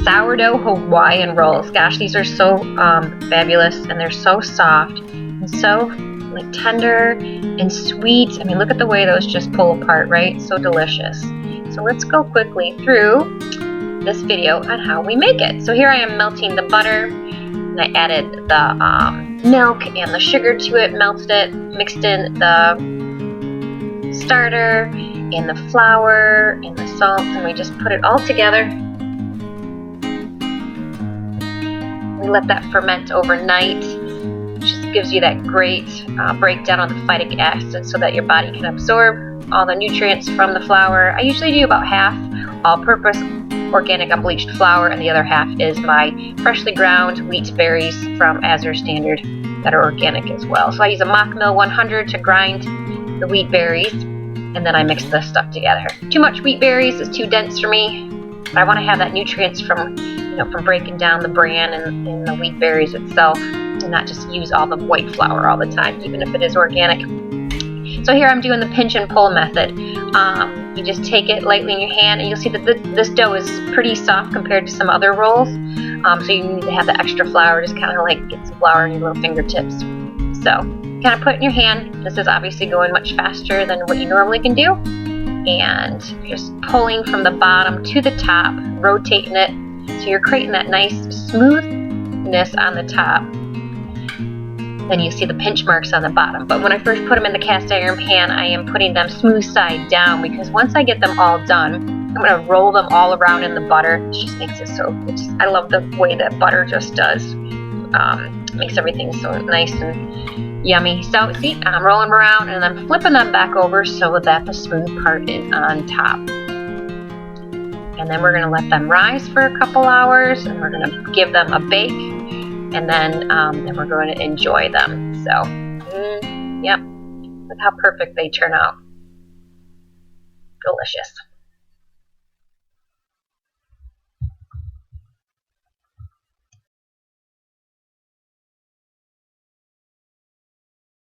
sourdough Hawaiian rolls. Gosh, these are so fabulous, and they're so soft and so like tender and sweet. I mean, look at the way those just pull apart, right? So delicious. So let's go quickly through this video on how we make it. So here I am melting the butter, and I added the milk and the sugar to it, melted it, mixed in the starter and the flour and the salt, and we just put it all together. We let that ferment overnight, which just gives you that great breakdown of the phytic acid so that your body can absorb all the nutrients from the flour. I usually do about half all-purpose organic unbleached flour, and the other half is my freshly ground wheat berries from Azure Standard that are organic as well. So I use a mock mill 100 to grind the wheat berries, and then I mix the stuff together. Too much wheat berries is too dense for me, but I want to have that nutrients from breaking down the bran and the wheat berries itself, and not just use all the white flour all the time, even if it is organic. So here I'm doing the pinch and pull method. You just take it lightly in your hand, and you'll see that this dough is pretty soft compared to some other rolls. So you need to have the extra flour, just kind of like get some flour in your little fingertips. So kind of put it in your hand. This is obviously going much faster than what you normally can do. And just pulling from the bottom to the top, rotating it. So you're creating that nice smoothness on the top. Then you see the pinch marks on the bottom. But when I first put them in the cast iron pan, I am putting them smooth side down, because once I get them all done, I'm going to roll them all around in the butter. It just makes it so, I love the way that butter just does. Makes everything so nice and yummy. So see, I'm rolling them around and I'm flipping them back over so that the smooth part is on top. And then we're going to let them rise for a couple hours, and we're going to give them a bake. And then we're going to enjoy them. So, yep, look how perfect they turn out. Delicious.